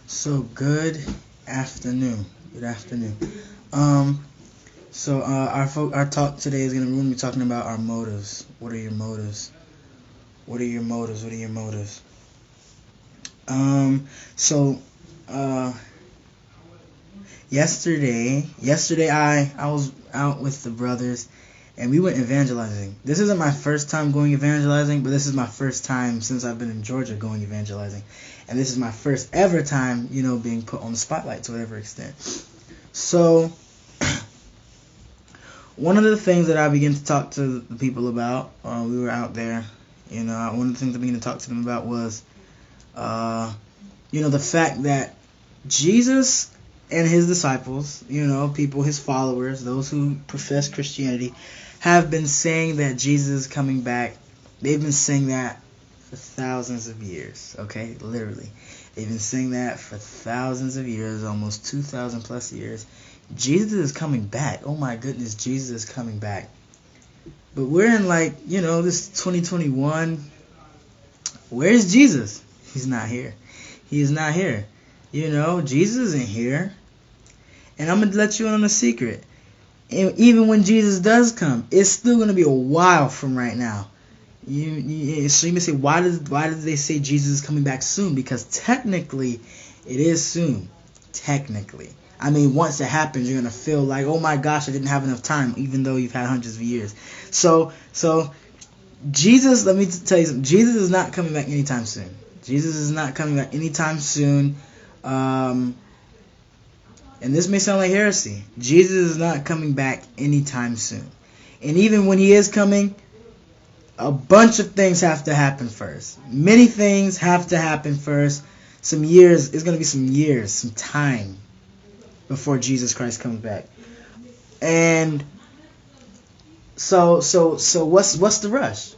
So good afternoon. Good afternoon. Um. Our talk today is gonna be talking about our motives. What are your motives? What are your motives? What are your motives? Um. So, uh, yesterday I was out with the brothers, and we went evangelizing. This isn't my first time going evangelizing, but this is my first time since I've been in Georgia going evangelizing, and this is my first ever time, being put on the spotlight to whatever extent. So one of the things that I began to talk to the people about, we were out there, one of the things I began to talk to them about was, the fact that Jesus and his disciples, people, his followers, those who profess Christianity, have been saying that Jesus is coming back. They've been saying that for thousands of years, okay? Literally. They've been saying that for thousands of years, almost 2,000 plus years. Jesus is coming back. Oh my goodness, Jesus is coming back. But we're in this 2021. Where's Jesus? He's not here. He is not here. Jesus isn't here. And I'm going to let you in on a secret. And even when Jesus does come, it's still going to be a while from right now. So you may say, why did they say Jesus is coming back soon? Because technically, it is soon. Technically. I mean, once it happens, you're going to feel like, oh my gosh, I didn't have enough time, even though you've had hundreds of years. So Jesus, let me tell you something. Jesus is not coming back anytime soon. Jesus is not coming back anytime soon. And this may sound like heresy. Jesus is not coming back anytime soon. And even when he is coming, a bunch of things have to happen first. Many things have to happen first. Some years, it's going to be some years, some time before Jesus Christ comes back. And so what's the rush?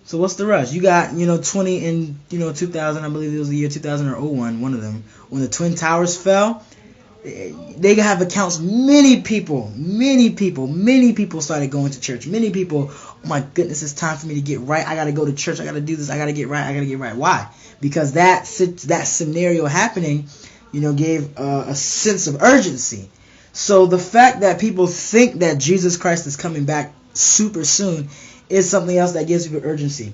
So what's the rush? You got, 20 in, 2000, I believe it was the year 2000 or 01, one of them, when the Twin Towers fell. They have accounts. Many people started going to church. Many people, oh my goodness, it's time for me to get right. I got to go to church. I got to do this. I got to get right. Why? Because that scenario happening, gave a sense of urgency. So the fact that people think that Jesus Christ is coming back super soon is something else that gives people urgency.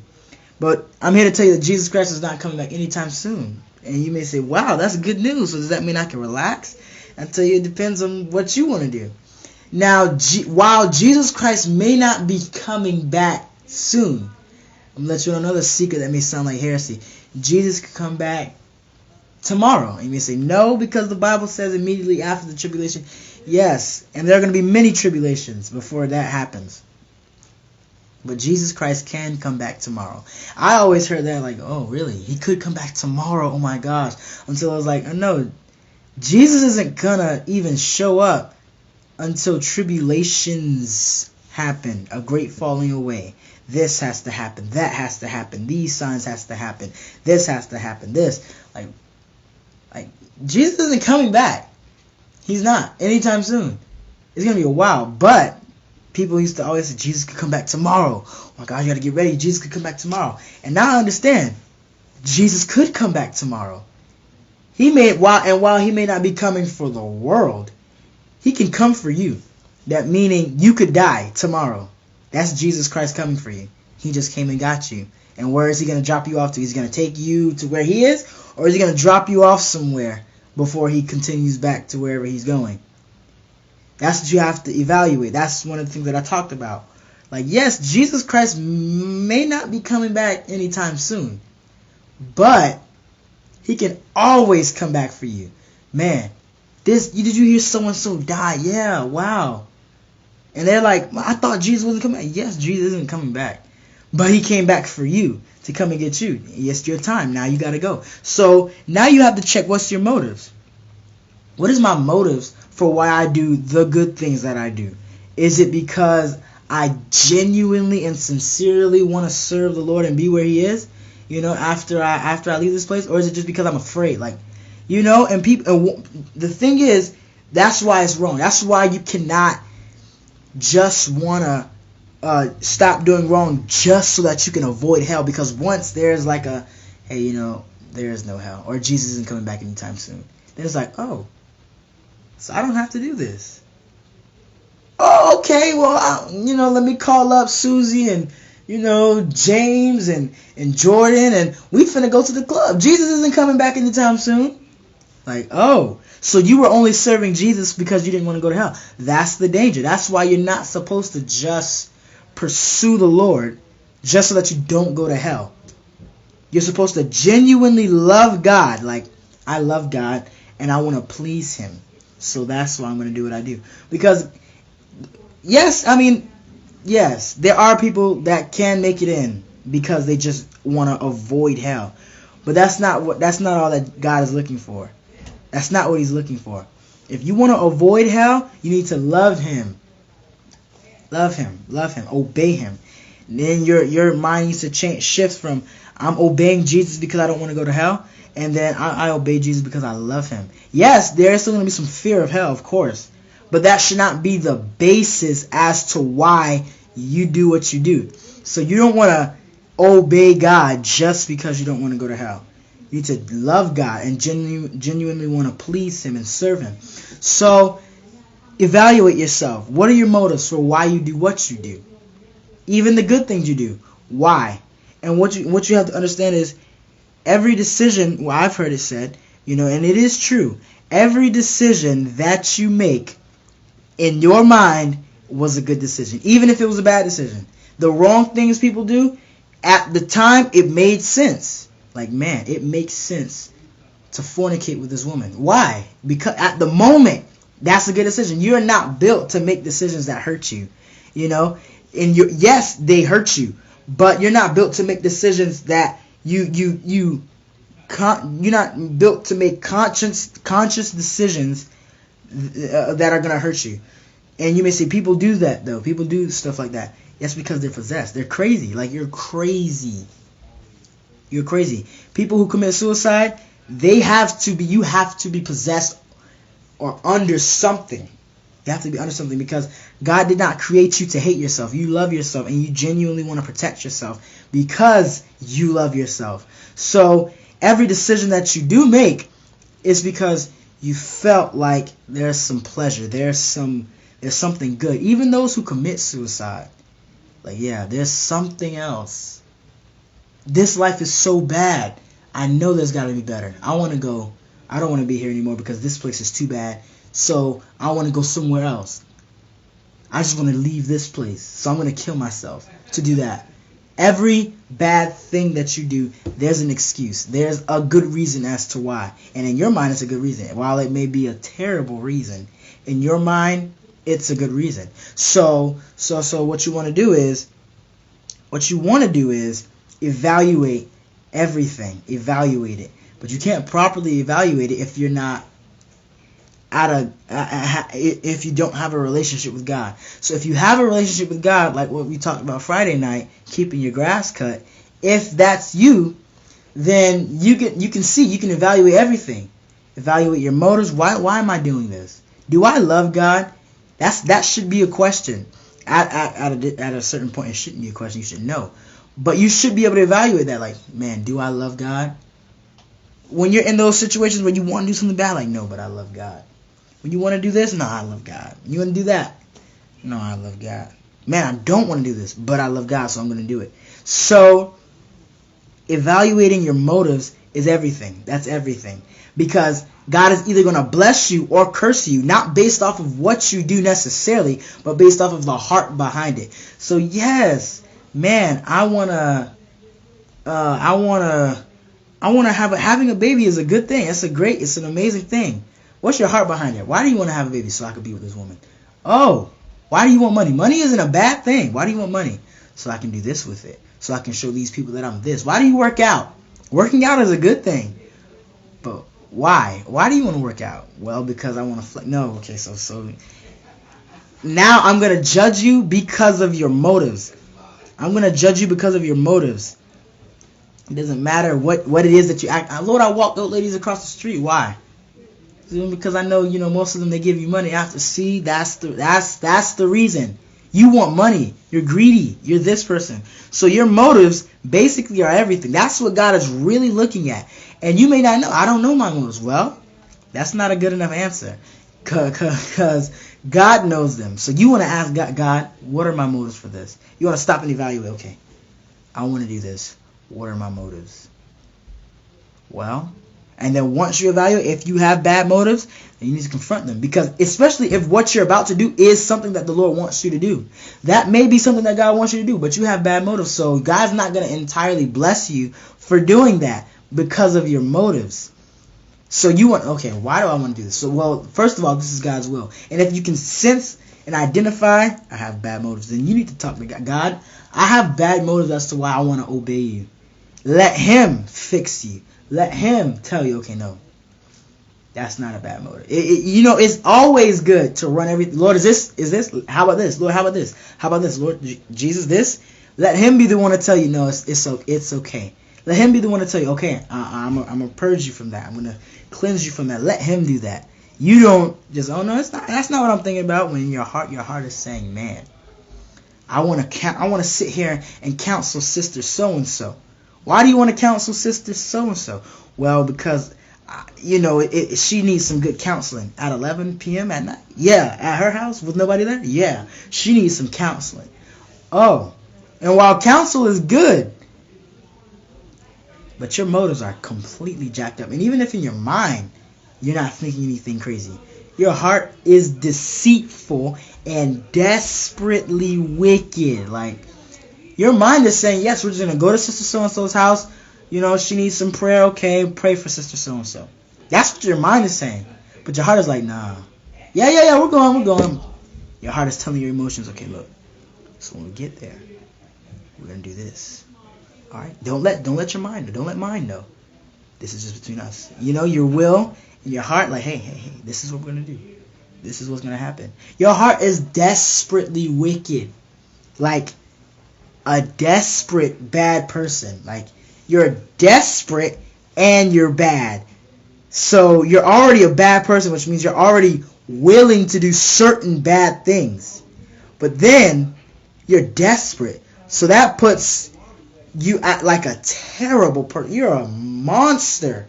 But I'm here to tell you that Jesus Christ is not coming back anytime soon. And you may say, wow, that's good news. So does that mean I can relax? I tell you, it depends on what you want to do. Now, while Jesus Christ may not be coming back soon, I'm going to let you know another secret that may sound like heresy. Jesus could come back tomorrow. And you may say, no, because the Bible says immediately after the tribulation. Yes, and there are going to be many tribulations before that happens. But Jesus Christ can come back tomorrow. I always heard that like, oh, really? He could come back tomorrow? Oh, my gosh. Until I was like, oh, no. Jesus isn't going to even show up until tribulations happen. A great falling away. This has to happen. That has to happen. These signs has to happen. This has to happen. This. Like Jesus isn't coming back. He's not. Anytime soon. It's going to be a while. But people used to always say, Jesus could come back tomorrow. Oh my God, you got to get ready. Jesus could come back tomorrow. And now I understand. Jesus could come back tomorrow. While he may not be coming for the world, he can come for you. That meaning you could die tomorrow. That's Jesus Christ coming for you. He just came and got you. And where is he going to drop you off to? Is he going to take you to where he is? Or is he going to drop you off somewhere before he continues back to wherever he's going? That's what you have to evaluate. That's one of the things that I talked about. Like, yes, Jesus Christ may not be coming back anytime soon. But he can always come back for you. Man, did you hear so-and-so die? Yeah, wow. And they're like, I thought Jesus wasn't coming back. Yes, Jesus isn't coming back. But he came back for you to come and get you. It's your time. Now you got to go. So now you have to check what's your motives. What is my motives for why I do the good things that I do? Is it because I genuinely and sincerely want to serve the Lord and be where he is? After I leave this place, or is it just because I'm afraid? And people. The thing is, that's why it's wrong. That's why you cannot just want to stop doing wrong just so that you can avoid hell. Because once there's like a, hey, there is no hell, or Jesus isn't coming back anytime soon. Then it's like, oh, so I don't have to do this. Oh, okay, well, let me call up Susie and, James and Jordan, and we finna go to the club. Jesus isn't coming back anytime soon. Like, oh, so you were only serving Jesus because you didn't want to go to hell. That's the danger. That's why you're not supposed to just pursue the Lord just so that you don't go to hell. You're supposed to genuinely love God. Like, I love God and I want to please Him. So that's why I'm going to do what I do. Because, yes, there are people that can make it in because they just want to avoid hell. But that's not all that God is looking for. That's not what He's looking for. If you want to avoid hell, you need to love Him. Love Him. Obey Him. And then your mind needs to shift from, I'm obeying Jesus because I don't want to go to hell, and then I obey Jesus because I love Him. Yes, there is still going to be some fear of hell, of course. But that should not be the basis as to why you do what you do. So you don't want to obey God just because you don't want to go to hell. You need to love God and genuinely want to please Him and serve Him. So evaluate yourself. What are your motives for why you do what you do? Even the good things you do. Why? And what you have to understand is every decision, well, I've heard it said, and it is true, every decision that you make in your mind was a good decision, even if it was a bad decision. The wrong things people do, at the time, it made sense. Like, man, it makes sense to fornicate with this woman. Why? Because at the moment, that's a good decision. You're not built to make decisions that hurt you, And yes, they hurt you, but you're not built to make decisions that you're not built to make conscious decisions that are gonna hurt you. And you may say, people do that though. People do stuff like that. That's because they're possessed. They're crazy. Like, you're crazy. You're crazy. People who commit suicide, you have to be possessed or under something. You have to be under something because God did not create you to hate yourself. You love yourself and you genuinely want to protect yourself because you love yourself. So every decision that you do make is because you felt like there's some pleasure. There's something good. Even those who commit suicide, like, yeah, there's something else. This life is so bad. I know there's got to be better. I want to go. I don't want to be here anymore because this place is too bad. So I want to go somewhere else. I just want to leave this place. So I'm going to kill myself to do that. Every bad thing that you do, there's an excuse. There's a good reason as to why. And in your mind, it's a good reason. While it may be a terrible reason, in your mind, it's a good reason. So what you want to do is evaluate everything. Evaluate it. But you can't properly evaluate it if you're not if you don't have a relationship with God. So if you have a relationship with God, like what we talked about Friday night, keeping your grass cut, if that's you, then you can evaluate everything. Evaluate your motives. Why am I doing this? Do I love God? That should be a question. At a certain point, it shouldn't be a question. You should know. But you should be able to evaluate that. Like, man, do I love God? When you're in those situations where you want to do something bad, like, no, but I love God. When you want to do this, no, I love God. You want to do that? No, I love God. Man, I don't want to do this, but I love God, so I'm going to do it. So, evaluating your motives is everything. That's everything. Because God is either going to bless you or curse you, not based off of what you do necessarily, but based off of the heart behind it. So, yes, man, having a baby is a good thing. It's an amazing thing. What's your heart behind it? Why do you want to have a baby? So I could be with this woman. Oh, why do you want money? Money isn't a bad thing. Why do you want money? So I can do this with it. So I can show these people that I'm this. Why do you work out? Working out is a good thing. But why? Why do you want to work out? Well, because I want to No, okay, so now I'm going to judge you because of your motives. I'm going to judge you because of your motives. It doesn't matter what it is that you act. Lord, I walk those ladies across the street. Why? Because I know, most of them, they give you money after. See, that's the reason. You want money. You're greedy. You're this person. So your motives basically are everything. That's what God is really looking at. And you may not know. I don't know my motives. Well, that's not a good enough answer. Because God knows them. So you want to ask God, what are my motives for this? You want to stop and evaluate. Okay, I want to do this. What are my motives? Well, and then once you evaluate, if you have bad motives, then you need to confront them. Because especially if what you're about to do is something that the Lord wants you to do. That may be something that God wants you to do, but you have bad motives. So God's not going to entirely bless you for doing that because of your motives. So you want, okay, why do I want to do this? So, well, first of all, this is God's will. And if you can sense and identify, I have bad motives, then you need to talk to God. God, I have bad motives as to why I want to obey you. Let Him fix you. Let Him tell you, okay, no, that's not a bad motive. It's always good to run everything. Lord, is this? How about this? Lord, how about this? How about this? Lord, Jesus, this? Let Him be the one to tell you, no, it's okay. Let Him be the one to tell you, okay, I'm going to purge you from that. I'm going to cleanse you from that. Let Him do that. You don't just, oh no, that's not what I'm thinking about. When your heart is saying, man, I want to sit here and counsel sister so and so. Why do you want to counsel sister so and so? Well, because she needs some good counseling at 11 p.m. at night. Yeah, at her house with nobody there. Yeah, she needs some counseling. Oh, and while counsel is good, but your motives are completely jacked up. And even if in your mind you're not thinking anything crazy, your heart is deceitful and desperately wicked. Like, your mind is saying, yes, we're just going to go to Sister So-and-so's house. She needs some prayer. Okay, pray for Sister So-and-so. That's what your mind is saying. But your heart is like, nah. Yeah, we're going. Your heart is telling your emotions, okay, look. So when we get there, we're going to do this. All right? Don't let your mind know. Don't let mine know. This is just between us. Your will and your heart, like, hey, this is what we're going to do. This is what's going to happen. Your heart is desperately wicked. Like a desperate bad person. Like, you're desperate and you're bad. So you're already a bad person, which means you're already willing to do certain bad things. But then you're desperate. So that puts you at like a terrible person. You're a monster.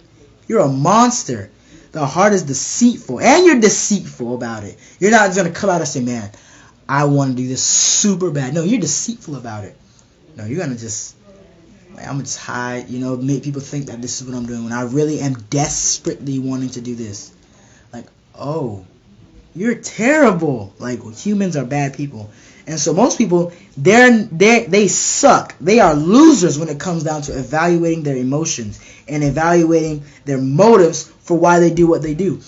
You're a monster. The heart is deceitful. And you're deceitful about it. You're not going to come out and say, man, I want to do this super bad. No, you're deceitful about it. No, you're going to just, I'm going to just hide, make people think that this is what I'm doing when I really am desperately wanting to do this. Like, oh, you're terrible. Like, humans are bad people. And so most people, they suck. They are losers when it comes down to evaluating their emotions and evaluating their motives for why they do what they do.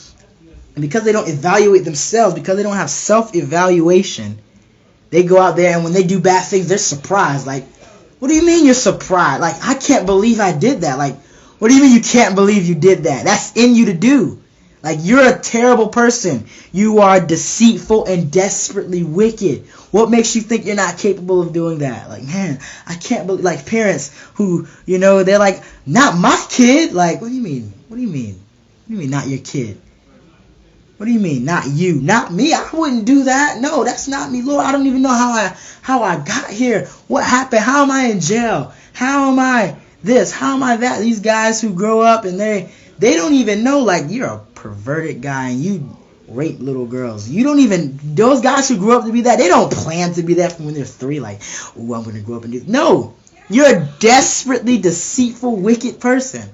And because they don't evaluate themselves, because they don't have self-evaluation, they go out there and when they do bad things, they're surprised. Like, what do you mean you're surprised? Like, I can't believe I did that. Like, what do you mean you can't believe you did that? That's in you to do. Like, you're a terrible person. You are deceitful and desperately wicked. What makes you think you're not capable of doing that? Like, man, I can't believe, like, parents who, they're like, not my kid. Like, what do you mean? What do you mean? What do you mean not your kid? What do you mean not you? Not me? I wouldn't do that. No, that's not me, Lord. I don't even know how I got here. What happened? How am I in jail? How am I this? How am I that? These guys who grow up and they don't even know, like, you're a perverted guy and you rape little girls. Those guys who grew up to be that, they don't plan to be that from when they're 3, like, oh, I'm going to grow up and do. No, you're a desperately deceitful, wicked person.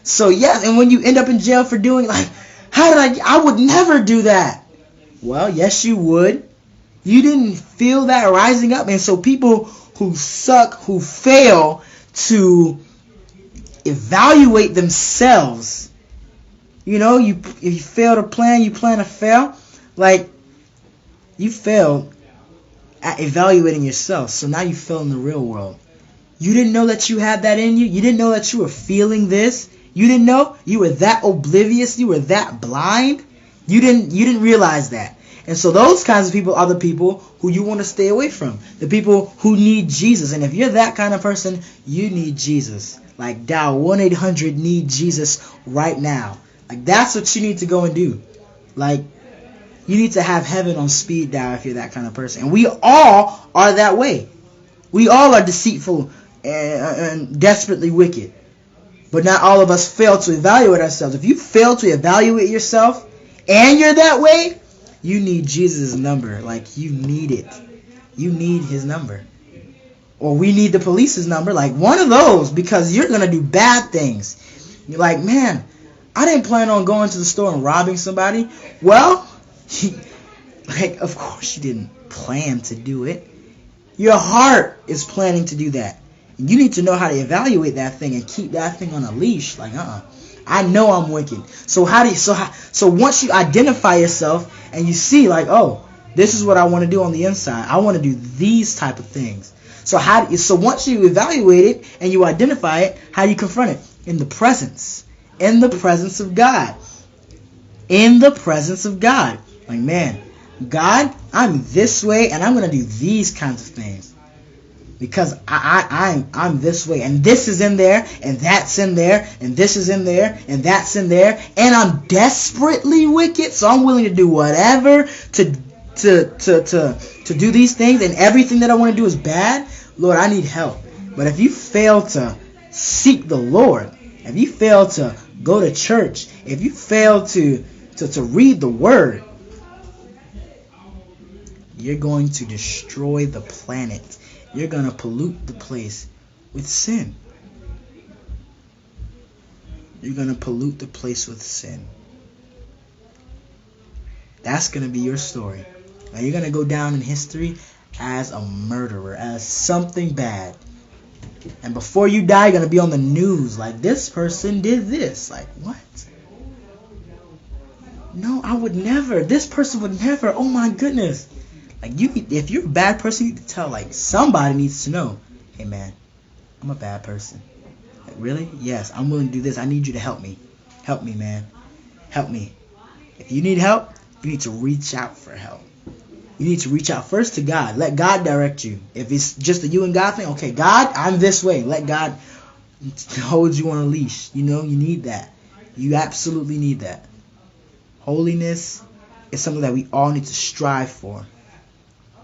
So, yes, and when you end up in jail for doing, like, I would never do that. Well, yes, you would. You didn't feel that rising up. And so people who suck, who fail to evaluate themselves, you fail to plan, you plan to fail. Like, you failed at evaluating yourself. So now you fail in the real world. You didn't know that you had that in you. You didn't know that you were feeling this. You didn't know? You were that oblivious. You were that blind. You didn't realize that. And so those kinds of people are the people who you want to stay away from. The people who need Jesus. And if you're that kind of person, you need Jesus. Like, dial 1-800-NEED-JESUS right now. Like, that's what you need to go and do. Like, you need to have heaven on speed dial if you're that kind of person. And we all are that way. We all are deceitful and desperately wicked. But not all of us fail to evaluate ourselves. If you fail to evaluate yourself and you're that way, you need Jesus' number. Like, you need it. You need his number. Or we need the police's number. Like, one of those, because you're going to do bad things. You're like, man, I didn't plan on going to the store and robbing somebody. Well, like, of course you didn't plan to do it. Your heart is planning to do that. You need to know how to evaluate that thing and keep that thing on a leash. Like, I know I'm wicked. So once you identify yourself and you see, like, oh, this is what I want to do on the inside. I want to do these type of things. So once you evaluate it and you identify it, how do you confront it? In the presence of God. In the presence of God. Like, man, God, I'm this way and I'm going to do these kinds of things. Because I'm this way, and this is in there, and that's in there, and this is in there, and that's in there, and I'm desperately wicked, so I'm willing to do whatever to do these things, and everything that I want to do is bad. Lord, I need help. But if you fail to seek the Lord, if you fail to go to church, if you fail to read the Word, you're going to destroy the planet. You're going to pollute the place with sin. You're going to pollute the place with sin. That's going to be your story. Now, you're going to go down in history as a murderer, as something bad. And before you die, you're going to be on the news like, this person did this. Like, what? No, I would never. This person would never. Oh, my goodness. Like, if you're a bad person, you can tell, like, somebody needs to know, hey, man, I'm a bad person. Like, really? Yes, I'm willing to do this. I need you to help me. Help me, man. Help me. If you need help, you need to reach out for help. You need to reach out first to God. Let God direct you. If it's just a you and God thing, okay, God, I'm this way. Let God hold you on a leash. You know, you need that. You absolutely need that. Holiness is something that we all need to strive for.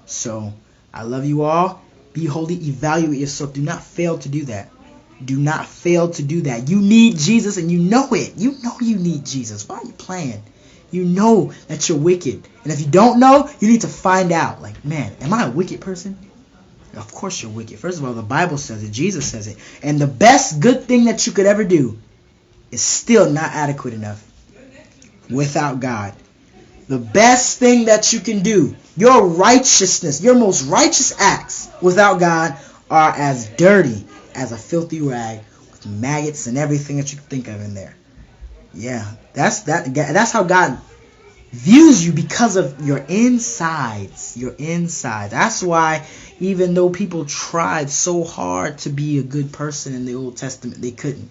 So, I love you all. Be holy. Evaluate yourself. Do not fail to do that. Do not fail to do that. You need Jesus and you know it. You know you need Jesus. Why are you playing? You know that you're wicked. And if you don't know, you need to find out. Like, man, am I a wicked person? Of course you're wicked. First of all, the Bible says it. Jesus says it. And the best good thing that you could ever do is still not adequate enough without God. The best thing that you can do, your righteousness, your most righteous acts without God are as dirty as a filthy rag with maggots and everything that you can think of in there. Yeah, that's how God views you, because of your insides. Your insides. That's why even though people tried so hard to be a good person in the Old Testament, they couldn't.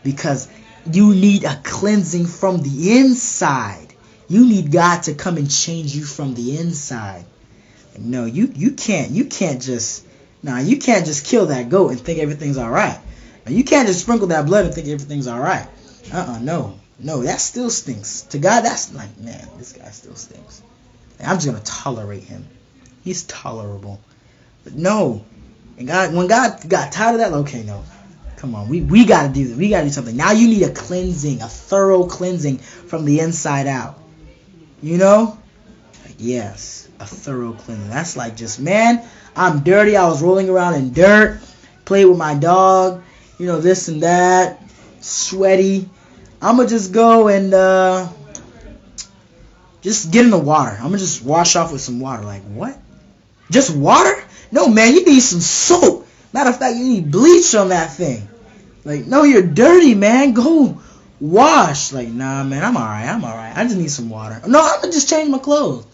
Because you need a cleansing from the inside. You need God to come and change you from the inside. No, you can't just kill that goat and think everything's all right. You can't just sprinkle that blood and think everything's all right. No, that still stinks. To God, that's like, man, this guy still stinks. I'm just gonna tolerate him. He's tolerable. But no, and God, when God got tired of that, okay, no, come on, we gotta do this. We gotta do something. Now you need a cleansing, a thorough cleansing from the inside out. You know? Like, yes, a thorough cleansing. That's like just, man, I'm dirty. I was rolling around in dirt, played with my dog, you know, this and that, sweaty. I'm going to just go and just get in the water. I'm going to just wash off with some water. Like, what? Just water? No, man, you need some soap. Matter of fact, you need bleach on that thing. Like, no, you're dirty, man. Go wash. Like, nah, man, I'm alright. I just need some water. No, I'm gonna just change my clothes.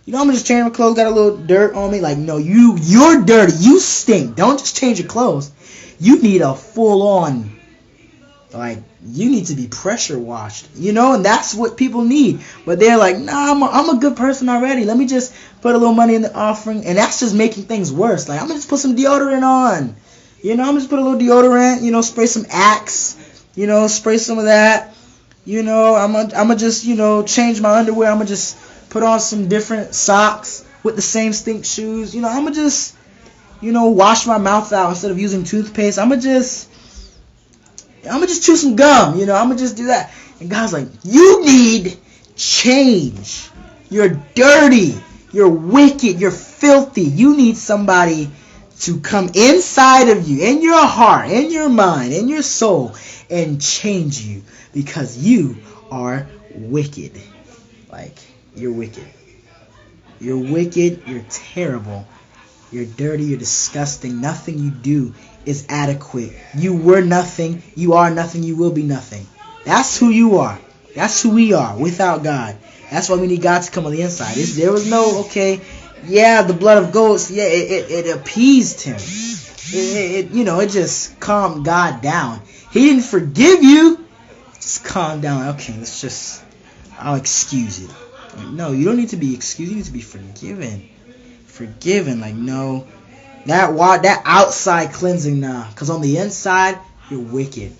You know, I'm gonna just change my clothes, got a little dirt on me. Like, no, you're dirty. You stink. Don't just change your clothes. You need a full on, like, you need to be pressure washed. You know, and that's what people need. But they're like, nah, I'm a good person already. Let me just put a little money in the offering. And that's just making things worse. Like, I'm gonna just put some deodorant on. You know, I'm gonna just put a little deodorant, you know, spray some Axe. You know, spray some of that. You know, I'm gonna just, you know, change my underwear. I'm gonna just put on some different socks with the same stink shoes. You know, I'm gonna just, you know, wash my mouth out instead of using toothpaste. I'm gonna just I'm gonna just chew some gum, I'm gonna just do that. And God's like, you need change. You're dirty. You're wicked. You're filthy. You need somebody to come inside of you, in your heart, in your mind, in your soul, and change you, because you are wicked. Like, you're wicked. You're wicked. You're terrible. You're dirty. You're disgusting. Nothing you do is adequate. You were nothing. You are nothing. You will be nothing. That's who you are. That's who we are without God. That's why we need God to come on the inside. There was no, the blood of goats, it appeased him. It just calmed God down. He didn't forgive you. Just calm down. Okay, I'll excuse you. No, you don't need to be excused. You need to be forgiven. Forgiven. Like, no. That outside cleansing now. Because on the inside, you're wicked.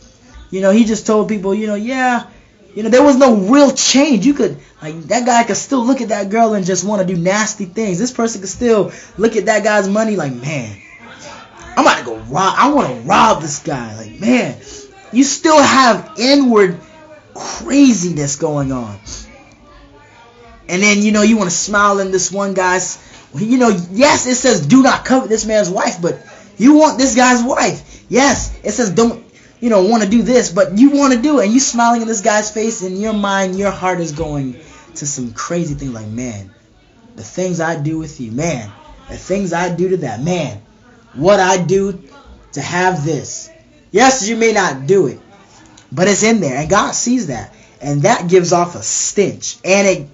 He just told people, there was no real change. That guy could still look at that girl and just want to do nasty things. This person could still look at that guy's money like, man, I'm about to go rob. I want to rob this guy. Like, man, you still have inward craziness going on. And then, you want to smile in this one guy's, yes, it says do not covet this man's wife, but you want this guy's wife. Yes, it says don't, want to do this, but you want to do it. And you smiling in this guy's face, and your mind, your heart is going to some crazy things like, man, the things I do with you, man, the things I do to that, man, what I do to have this. Yes, you may not do it, but it's in there, and God sees that, and that gives off a stench, and it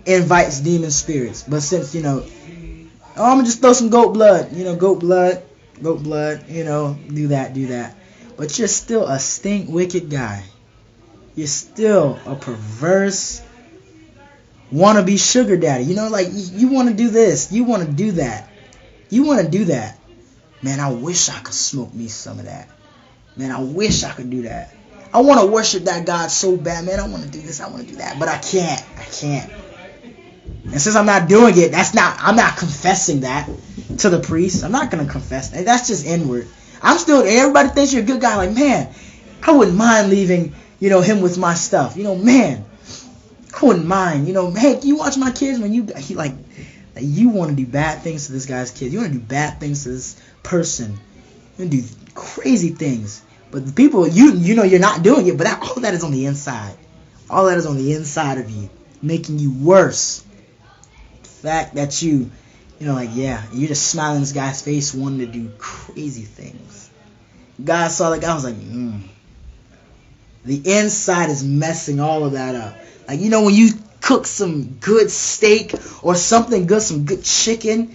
invites demon spirits. But since, I'm going to just throw some goat blood, do that. But you're still a stink, wicked guy. You're still a perverse, wannabe sugar daddy. You want to do this. You want to do that. You want to do that. Man, I wish I could smoke me some of that. Man, I wish I could do that. I want to worship that God so bad, man. I want to do this. I want to do that. But I can't. And since I'm not doing it, I'm not confessing that to the priest. I'm not going to confess that. That's just inward. Everybody thinks you're a good guy. Like, man, I wouldn't mind leaving, him with my stuff. Man, I wouldn't mind. Hey, can you watch my kids? When you want to do bad things to this guy's kids. You want to do bad things to this person. You want to do crazy things. But the people, you're not doing it. But all that is on the inside. All that is on the inside of you, making you worse. The fact that you're just smiling in this guy's face, wanting to do crazy things. God saw that guy, was like, The inside is messing all of that up. Like, when you cook some good steak or something good, some good chicken,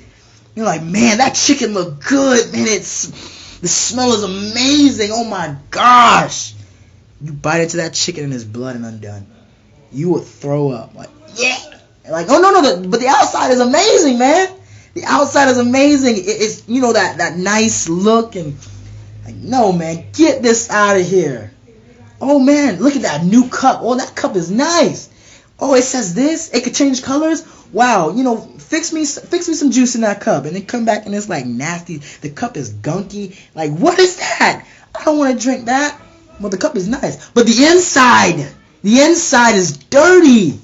you're like, man, that chicken look good, man. The smell is amazing. Oh my gosh. You bite into that chicken and it's blood and undone. You would throw up. Like, yeah. Like, oh no, but the outside is amazing, man. The outside is amazing. It's, that nice look, and like, no, man, get this out of here. Oh man, look at that new cup. Oh, that cup is nice. Oh, it says this. It could change colors. Wow, fix me some juice in that cup, and then come back and it's like nasty. The cup is gunky. Like, what is that? I don't want to drink that. Well, the cup is nice, but the inside is dirty.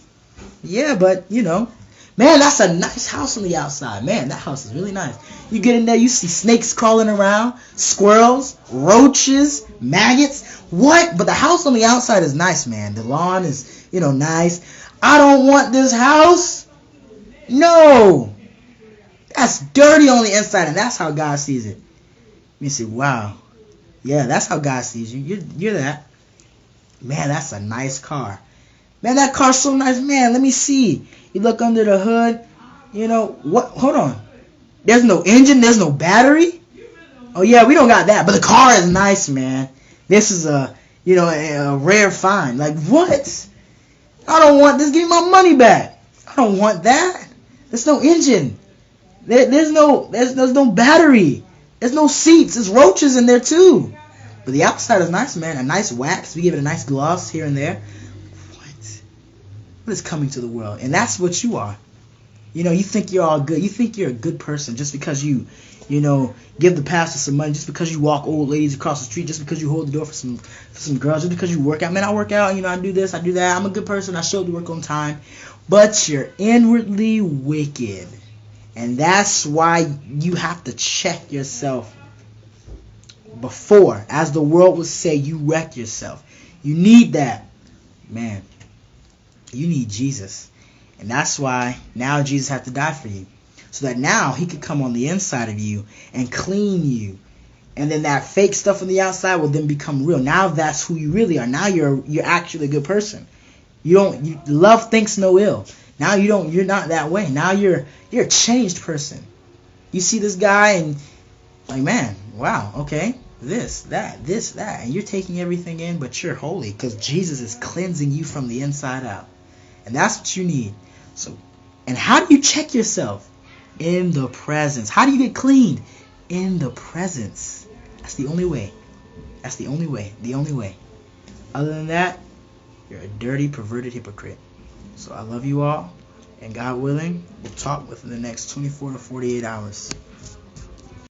Yeah, but man, that's a nice house on the outside. Man, that house is really nice. You get in there, you see snakes crawling around, squirrels, roaches, maggots. What? But the house on the outside is nice, man. The lawn is, nice. I don't want this house. No. That's dirty on the inside, and that's how God sees it. You say, wow. Yeah, that's how God sees you. You're that. Man, that's a nice car. Man, that car's so nice. Man, let me see. You look under the hood. What? Hold on. There's no engine. There's no battery. Oh, yeah, we don't got that. But the car is nice, man. This is a rare find. Like, what? I don't want this. Give me my money back. I don't want that. There's no engine. There's no battery. There's no seats. There's roaches in there, too. But the outside is nice, man. A nice wax. We give it a nice gloss here and there. What is coming to the world? And that's what you are. You think you're all good. You think you're a good person just because you give the pastor some money, just because you walk old ladies across the street, just because you hold the door for some girls, just because you work out. Man, I work out, I do this, I do that. I'm a good person. I show up to work on time. But you're inwardly wicked. And that's why you have to check yourself before, as the world would say, you wreck yourself. You need that. Man, you need Jesus. And that's why now Jesus had to die for you. So that now he could come on the inside of you and clean you. And then that fake stuff on the outside will then become real. Now that's who you really are. Now you're actually a good person. Love thinks no ill. Now you're not that way. Now you're a changed person. You see this guy and like, man, wow, okay. This, that. And you're taking everything in, but you're holy because Jesus is cleansing you from the inside out. And that's what you need. So, and how do you check yourself? In the presence. How do you get cleaned? In the presence. That's the only way. That's the only way. The only way. Other than that, you're a dirty, perverted hypocrite. So I love you all. And God willing, we'll talk within the next 24 to 48 hours.